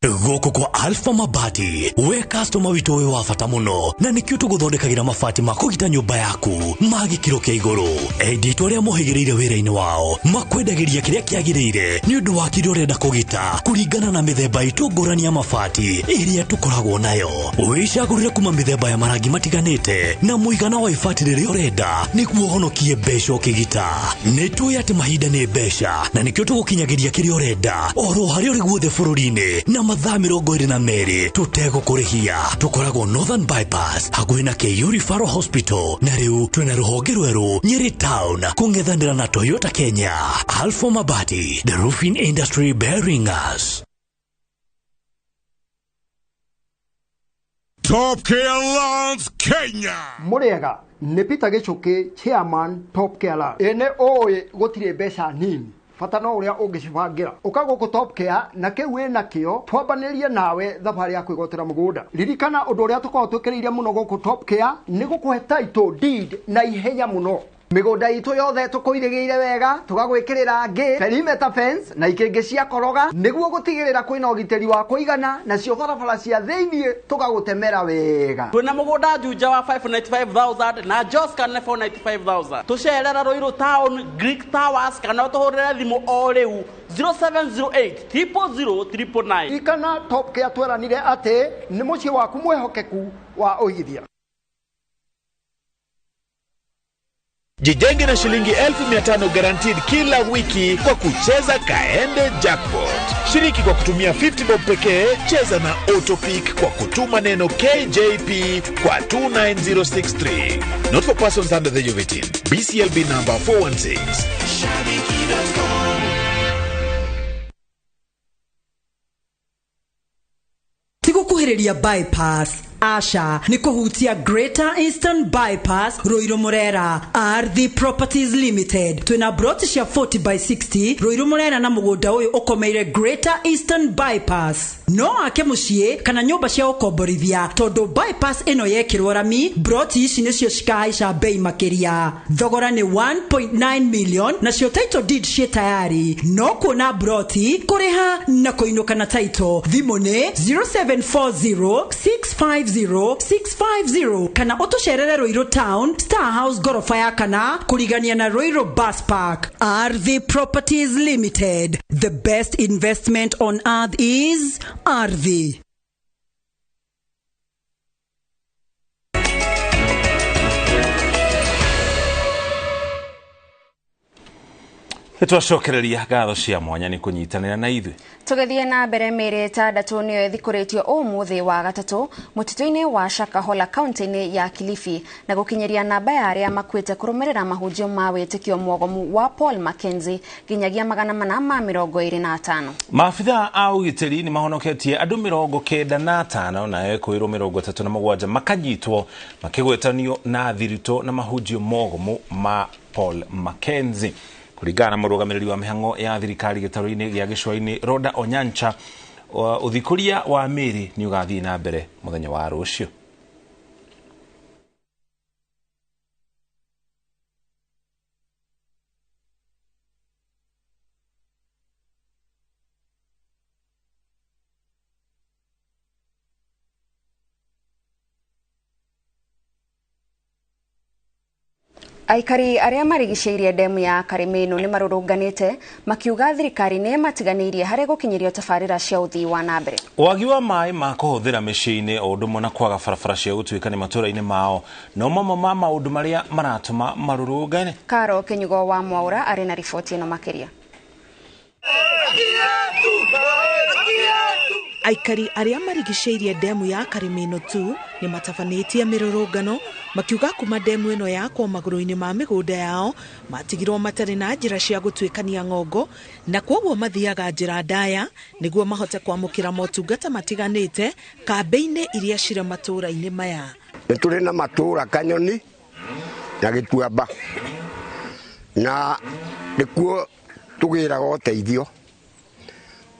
Gũkũ kwa Alpha Mabati, we customer wito we wafata muno, na nikio tuguthondekagira mabati ma kugita nyumba yaku, magi kiro kia iguru. Edit waria muhigireire wira-ini wao, makwendagiria kiria kiagirire, ni undu wa kiria urenda kugita, kuringana na mithemba itu ngurani ya mabati iria tukoragwo nayo. Wicagurire kuma mithemba ya marangi matiganite, na muigana wa ibati riria urenda, niguo honokie mbeca ukigita. Nitui ati mahinda ni mbeca, na nikio tugukinyagiria kiria urenda, oro haria uri guothe bururi-ini, na mathaa 22 tutegukũrĩhia. Tukoragwo Northern Bypass hakuhĩ na KU Referral Hospital, na riu twina ruhonge rweru Nyeri Town kung'ethanĩra na Toyota Kenya. Alpha Mabati, the roofing industry bearing us. Top Care Lands Kenya. Muriega ni Peter Gichuki, chairman Top Care Lands. Ene oe gutire mbeca nini, fata no uria ungicibangira ukago ku Top Care na kiu wina kio twambanirie nawe thabari ya kwigotera mugunda. Ririkana undu uria tukorwo twikiriire muno guku Top Care ni gukuhe title deed na ihenya muno. Migunda itu yothe tukuirigiire wega, tugagwikirira ngi perimeter fence na ikingi cia koroga niguo gutigirira kwina ugiteri wa kuigana na cio barabara cia thiini tugagutemera wega. Twina mugunda Juja wa 595,000 na Joscan 495,000. Tucerera Ruiru Town, Greek Towers kana tuhurire thimu o riu 0708 000 ikana Top Care tweranire ati ni mucie waku mwehokeku wa uigithia. Jijenge na shilingi 1500 guaranteed kila wiki kwa kucheza Kaende Jackpot. Shiriki kwa kutumia 50 bob pekee, cheza na Autopic kwa kutuma neno KJP kwa 29063. Not for persons under the age of 18. BCLB number 416. Tigo kuhiriria bypass Asha ni kuhutia Greater Eastern Bypass Ruiru Murera Ardhi Properties Limited. Twina broti cia 40/60 Ruiru Murera na mugunda uyu ukomeire Greater Eastern Bypass. No ake mucie kana nyumba cia ukomborithia tondu bypass ino yekirwo rami, broti ici nicio cikahaica bei makiria. Thogora ni 1.9 million na cio title deed cie tayari. No kuona broti kuriha na kuinuka na title thimu ni 0740650650 kana utusherere Ruiru Town Star House gorofa ya kana kurigania na Ruiru Bus Park. Ardhi Properties Limited, the best investment on earth is Ardhi. Twacokereria ngatho cia mwanya ni kunyitanira na ithui. Tugethie na mbere mere tandatu niyo ithikuritio umuthi wa gatatu mutito-ini wa Shakahola county-ini ya Kilifi na gukinyeria namba ya aria makwite kurumirira mahujio ma witikio mwogomu wa Paul Mackenzie ginyagia 425. Maafitha a ugiteri ni mahonoketie andu 95 na ekwirwo 37 makanyitwo makigwetanio na thirito na mahujio mwogomu ma Paul Mackenzie. Kuringana murugamiriri wa mihango ya thirikari gitaru-ini gia gicwa-ini Roda Onyancha, uthikuria wa miri ni ugathii na mbere muthenya wa rucio. Aikari aria marigiceirie demu ya Karimeno ni marurunganite makiuga thirikari ni matiganirie hari gukinyirio tafarira cia uthii wa nambere. Wagi wa mai ma kuhuthira micii-ini o ndumwe na kwaga barabara cia gutuika ni matura-ini mao no mamwe ma maundu maria maratuma marurungane. Karo Kenyugo wa Mwaura ari na riboti ino makiria. Aikari aria marigiceirie demu ya Karimeno tu ni matafanĩtie mirurungano makiuga kuma demu ino yakwo maguru-ini ma migunda yao matigirwo matari na njira cia gutuikania ng'ongo na kwoguo mathiaga njira ndaya niguo mahote kwamukira motungata matiganite kambe-ini iria cire matura-ini maya. Turi na matura Kanyoni na Gituamba na nikuo tugiraga uteithio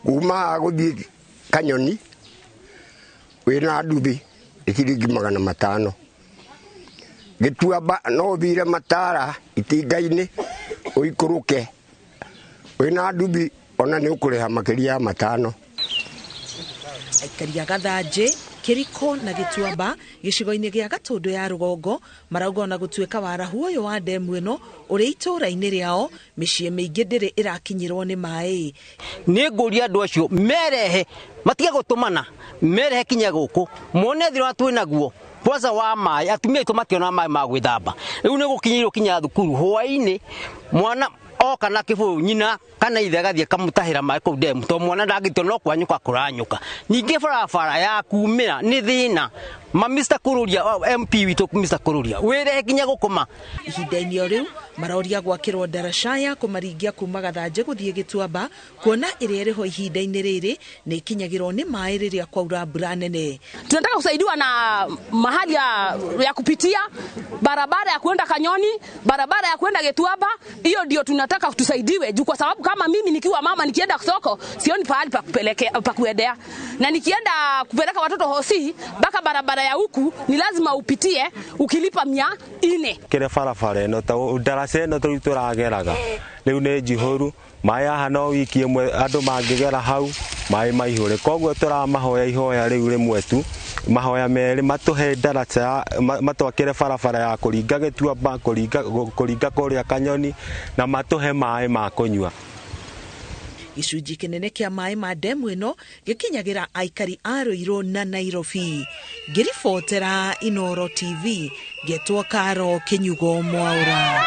kuma guthii Kanyoni wina nduthi ikiringi 500. Gituamba no thire matara itinga-ini uikuruke wina nduthi ona ni ukuriha makiria 5. aikari a Gathanjĩ, Kĩriko na Gĩtuamba gĩcigo-inĩ gĩa Gatũndũ ya rũgongo marauga ona gũtuĩka warahu ũyũ wa ndemu ĩno ũrĩ itũũra-inĩ rĩao, mĩciĩ mĩingĩ ndĩrĩ ĩrakinyĩrwo nĩ maĩ. Nĩ ngũria andũ acio merehe, matige gũtũmana, merehe kinya gũkũ mone thĩna twĩ naguo kwanza wa maĩ, atumia aitũ mationa maĩ ma gwĩthamba. Rĩu nĩ gũkinyĩrwo kinya thukuru hwaĩ-inĩ mwana oka na kĩbũyũ nyina kana ithe agathiĩ akamũtahĩra maĩ kũu ndemu, to mwana ndangĩtua no kwanyũka kũranyũka. Ningĩ barabara ya kumĩra nĩ thĩna. Mr. Kururia MP witũ Mr. Kururia wĩrehe kinya gũkoma. Ihinda-inĩ o rĩu maroria gwakĩrwo ndaraca ya kũmaringia kuma Gathanjĩ gũthiĩ Gĩtuamba, kuona ĩrĩa ĩrĩho ihinda-inĩ rĩrĩ nĩ ikinyagĩrwo nĩ maĩ rĩrĩa kwaura mbura nene. Tunataka kusaidiwa na mahali ya kupitia, barabara ya kwenda Kanyoni, barabara ya kwenda Gĩtuamba. Hiyo ndio tunataka tusaidiwe juu, kwa sababu kama mimi nikiwa mama nikienda soko sioni pahali pa kuendea, na nikienda kupeleka watoto hosi baka barabara ya huku ni lazima upitie ukilipa 400. Kire barabara ĩno ta ndaraca ĩno tũrageraga rĩu nĩ njihũru, maĩ haha no wiki ĩmwe andũ mangĩgera hau maĩ maihũre. Koguo tũramahoya ihoya rĩu rĩmwe tu, mahoya merĩ matũhe ndaraca, matwakĩre barabara ya kũringa Gĩtuamba, kũringa kũrĩa Kanyoni, na matũhe maĩ ma kũnyua. Gĩcunjĩ kĩnene kĩa maĩ ma ndemu ĩno gĩkinyagĩra aikari a Ruiru na Nairobi. Ngĩribotera Inooro TV, ngetwo Karo Kĩnyugo Mwaũra.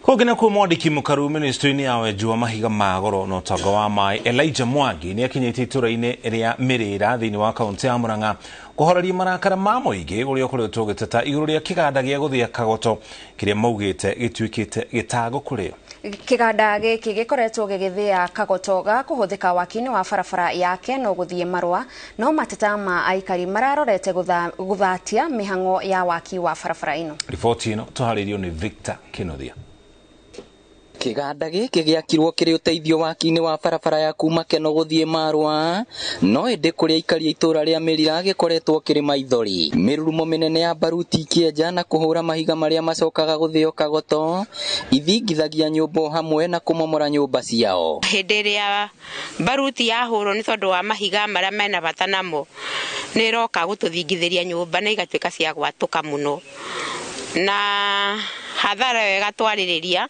Kogena kwa mwandiki mũkaru ministry-inĩ ya wenji wa mahiga ma goro na ũtonga wa maĩ Elijah Mwangi nĩ akinyĩtie itũũra-inĩ rĩa Mĩrĩra thĩinĩ wa kaunti ya Murang'a kũhoreria marakara ma mũingĩ ũrĩa ũkoretwo ũgĩteta igũrũ rĩa kĩganda gĩa gũthĩa kagoto kĩrĩa maugĩte gĩtuĩkĩte gĩtago kũrĩa. Kĩganda gĩkĩ gĩkoretwo gĩgĩthĩa kagoto ga kũhũthĩka waki-inĩ wa barabara yake no gũthiĩ Marũa, no mateta ma aikari mararorete gũthatia mĩhang'o ya waki wa barabara ĩno. Riboti ĩno tũharĩirio nĩ Victor Kĩnothia. Kĩganda gĩkĩ gĩakirwo kĩrĩ ũteithio waki-inĩ wa barabara ya kuma Keno gũthiĩ Marũa, no ĩndĩ kũrĩa aikari a itũũra rĩa Mĩrĩra gĩkoretwo kĩrĩ maithori. Mĩrurumo mĩnene ya baruti ikĩenja na kũhũra mahiga marĩa macokaga gũthĩo kagoto, ithingithagia nyũmba hamwe na kũmomora nyũmba ciao. Hĩndĩ ĩrĩa baruti yahũrwo nĩ tondũ wa mahiga marĩa mena bata namo, nĩ ĩroka gũtũthingithĩria nyũmba na igatuĩka cia gwatũka mũno, na hathara ĩyo ĩgatwarĩrĩria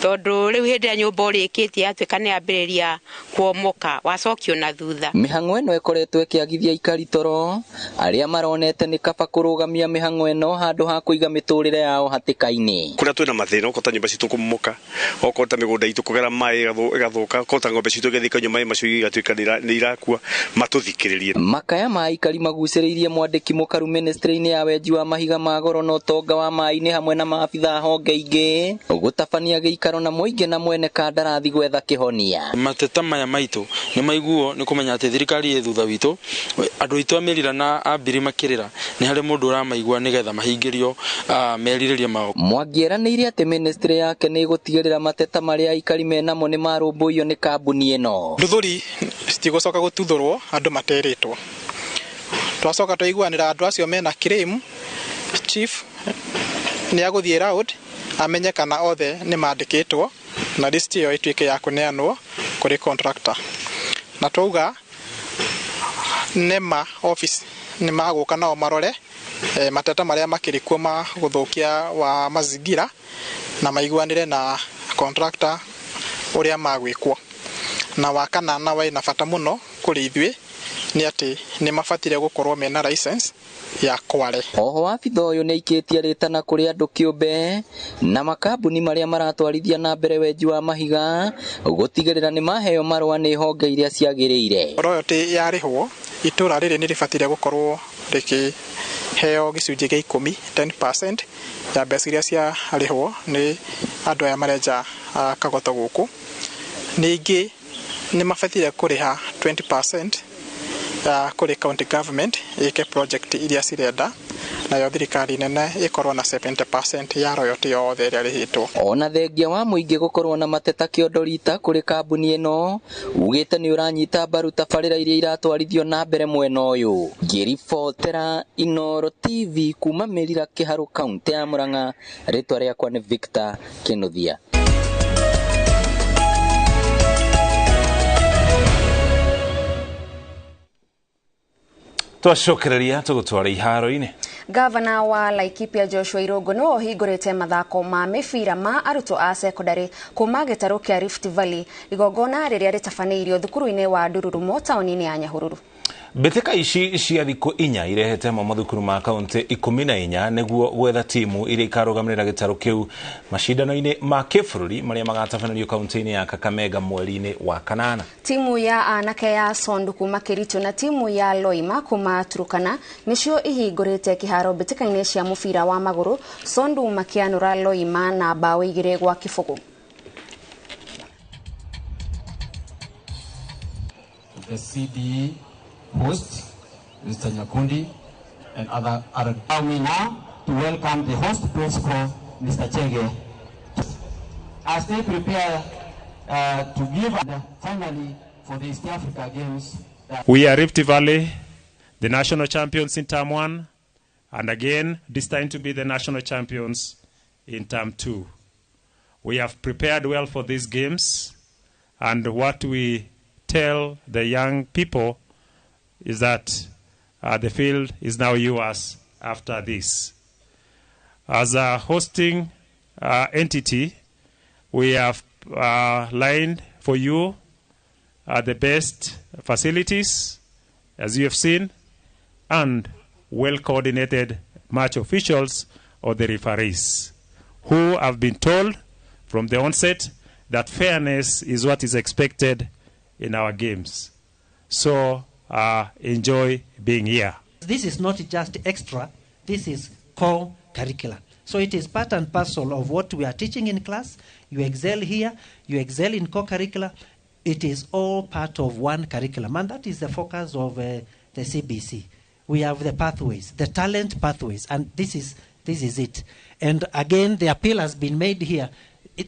tondũ rĩu hĩndĩ ya nyũmba ũrĩkĩtie yatuĩka nĩ yambĩrĩria kuomoka, wacokio na thutha. Mĩhang'o ĩno ĩkoretwo ĩkĩagithia aikari toro, arĩa maronete nĩ kaba kũrũgamia mĩhang'o ĩno handũ ha kũiga mĩtũrĩre yao hatĩka-inĩ. Kũrĩa twĩna mathĩna okorwo ta nyũmba citũ kũmomoka, okorwo ta mĩgũnda itũ kũgera maĩ ĩgathũka, okorwo ta ng'ombe citũ igĩthiĩ kanyua maĩ macio igatuĩka nĩ irakua, matũthikĩrĩrie. Makaya ma aikari magucĩrĩirie mwandĩki mũkaru ministry-inĩ ya wenji wa mahiga ma goro na ũtonga wa maĩ-inĩ hamwe na maabitha honge ingĩ gũtabania gĩikaro na mũingĩ na mwene kandarathi gwetha kĩhonia. Mateta maya maitũ nĩ maiguo nĩ kũmenya atĩ thirikari ĩ thutha witũ, andũ aitũ a Mĩrĩra na ambiri makĩrĩra nĩ harĩ mũndũ ũramaigua nĩgetha mahingĩrio merirĩria mao. Mwangi eranĩire atĩ ministry yake nĩ ĩgũtigĩrĩra mateta marĩa aikari menamo nĩ marũmbũiyo nĩ kambuni ĩno. Nduthuri citigũcoka gũtuthũrwo andũ materĩtwo. Twacoka twaiguanĩra andũ acio mena claim, chief nĩ agũthiĩ round amenye kana othe nĩ mandĩkĩtwo na list ĩyo ĩtuĩke ya kũneanwo kũrĩ contractor. Na twauga NEMA office nĩ magũka nao marore mateta marĩa makĩrĩ kuo ma gũthũkia wa mazingira na maiguanĩre na contractor ũrĩa magwĩkwo. Na wakana na wĩ na bata mũno kũrĩ ithuĩ nĩ atĩ nĩ mabatire gũkorwo mena license ya Kware. Oho abitha ũyũ nĩ aikĩtie rĩtana kũrĩ andũ kĩũmbe na makambuni marĩa maratwarithia na mbere wenji wa mahiga gũtigĩrĩra nĩ maheo marũa nĩ honge iria ciagĩrĩire. Royalty yarĩhwo itũra rĩrĩ nĩ rĩbatire gũkorwo rĩkĩheo gĩcunjĩ gĩa 10% ya mbeca iria ciarĩhwo nĩ andũ aya marenja kagoto gũkũ. Ningĩ nĩ mabatire kũrĩha 20% kũrĩ county government ĩke project iria cirenda, nayo thirikari nene ĩkorwo na 70% ya royalty yothe ĩrĩa rĩhĩtwo. Ona thengia wa mũingĩ gũkorwo na mateta kĩondorita kũrĩ kambuni ĩno ugĩte nĩ ũranyita mbaru tabarĩra iria iratwarithio na mbere mwena ũyũ. Ngĩribotera Inooro TV kuma Mĩrĩra Kĩharũ kaunti ya Murang'a, rĩtwa rĩakwa nĩ Victor Kĩnothia. Twacokereria tugutwara iharo-ini. Gavana wa Laikipia Joshua Irogo no hingurite mathako ma mibira ma arutwo a secondary kuma gitaro kia Rift Valley igongona riria ritafaneirio thukuru-ini wa Ndururumo tauni-ini ya Nyahururu. Mbĩtĩka ici cia thikũ 4 irehete mathukuru ma kaunti 14 nĩguo gwetha timu iria ikarũgamĩrĩra gĩtarũ kĩu macindano-inĩ ma kĩbũrũri marĩa magatabanĩrio kaunti-inĩ ya Kakamega mweri-inĩ wa kanana. Timu ya anake ya Sondu kuma Kericho na timu ya Loima kuma Turukana nĩcio ihingũrĩte kĩharo mbĩtĩka-inĩ cia mũbira wa magũrũ, Sondu makĩanũra Loima na bao 2 gwa kĩbũgũ. The CDE host, Mr. Nyakundi, and other. Allow me now to welcome the host principal, Mr. Chege, as they prepare to give finally for the East Africa Games. We are Rift Valley, the national champions in Term 1, and again, destined to be the national champions in Term 2. We have prepared well for these games, and what we tell the young people is that the field is now yours after this. As a hosting entity, we have lined for you the best facilities, as you have seen, and well-coordinated match officials or the referees, who have been told from the onset that fairness is what is expected in our games. So enjoy being here. This is not just extra, this is core curriculum. So it is part and parcel of what we are teaching in class. You excel here, you excel in core curricula. It is all part of one curriculum, and that is the focus of the CBC. We have the pathways, the talent pathways, and this is it. And again, the appeal has been made here.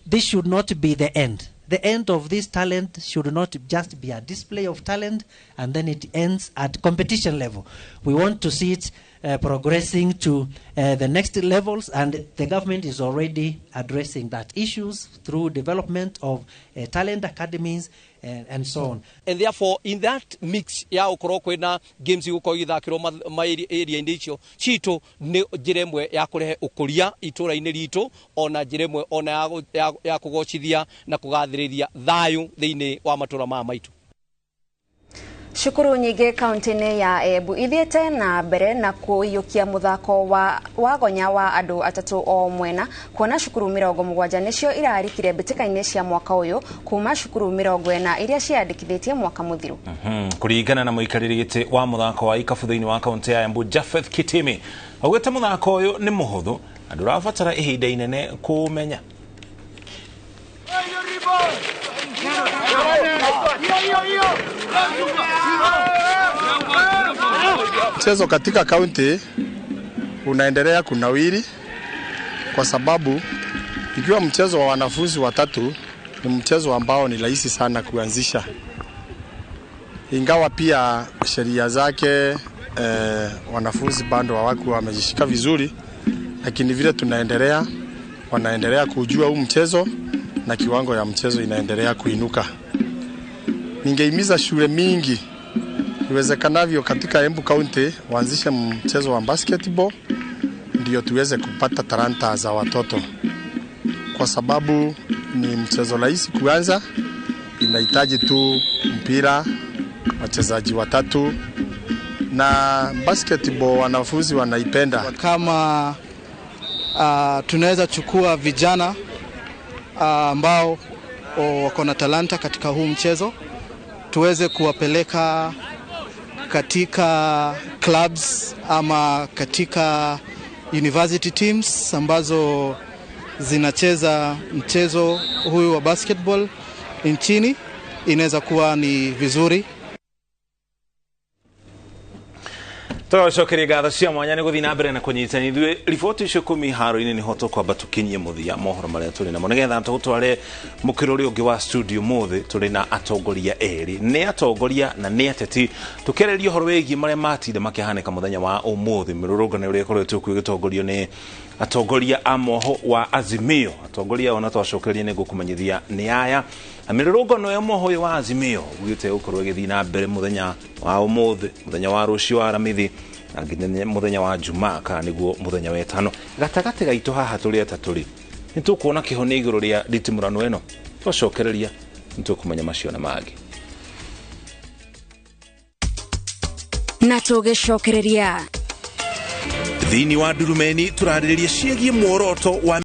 This should not be the end. The end of this talent should not just be a display of talent and then it ends at competition level. We want to see it progressing to the next levels, and the government is already addressing that issues through development of talent academies and so on. And therefore, in that mix ya ukorwo kwina games igukorwo igithakirwo ma area-inĩ icio citũ nĩ njĩra ĩmwe ya kũrehe ũkũria itũra-inĩ ritũ, ona njĩra ĩmwe ona ya kũgocithia na kũgathĩrĩria thayũ thĩinĩ wa matũra maya maitũ. Shukuru nyingi kaunti-inĩ ya Embu ithiĩte na mbere na kũiyũkia muthako wa gonya wa andũ atatũ o mwena, kuona cukuru 70 nĩcio irarikire mbĩtĩka-inĩ cia mwaka ũyũ kuma cukuru 40 iria ciandĩkithĩtie mwaka mũthiru. Kũringana na mũikarĩri gĩtĩ wa muthako wa ikabu thĩinĩ wa kaunti ya Embu, Japheth Kitimi, augĩte muthako ũyũ nĩ mũhũthũ na ndũrabatara ihinda inene kũmenya. Mchezo katika kaunti unaendelea kunawiri kwa sababu ikiwa mchezo wa wanafunzi watatu ni mchezo ambao ni rahisi sana kuanzisha. Ingawa pia sheria zake wanafunzi bado hawakuwa wamejishika vizuri, lakini vile wanaendelea kujua huu mchezo na kiwango ya mchezo inaendelea kuinuka. Ningehimiza shule mingi iwezekanavyo katika Embu County waanzishe mchezo wa basketball ndio tuweze kupata talanta za watoto, kwa sababu ni mchezo rahisi kuanza, inahitaji tu mpira, wachezaji watatu, na basketball wanafunzi wanaipenda. Kama tunaweza chukua vijana ambao wako na talanta katika huu mchezo, tuweze kuwapeleka katika clubs ama katika university teams ambazo zinacheza mchezo huyu wa basketball nchini, inaweza kuwa ni vizuri. Tũcokeria ngatho cia mwanya nĩ gũthiĩ na mbere na kũnyitana ithuĩ riboti icio kumi haro-inĩ nĩho tũkwamba tũkinyie mũthia mohoro marĩa tũrĩ namo nĩgetha tũgũtware mũkĩro ũrĩa ũngĩ wa studio mũthĩ. Tũrĩ na atongoria erĩ, nĩ atongoria na nĩ ateti, tũkĩarĩria ũhoro wĩgiĩ marĩa matinda makĩhanĩka mũthenya wa ũmũthĩ, mĩrũrũngano ĩrĩa ĩkoretwo kuo ĩgĩtongorio nĩ atongoria a moho wa Azimio atongoria ona twacokeria ni gukumenyithia ni aya amirurungano ya moho wa Azimio ugite ukorwo githi na mbere muthenya wa umuthi muthenya wa rucio wa Aramithi na nginya muthenya wa Jumaa kana niguo muthenya wa Gatano gatagati gaito haha turi ataturi nitukuona kihoni iguru ria ritimurano eno twacokereria nitukumenya macio na magi na tugicokereria thini wa Ndurumeni turaririria ciegie muoroto wa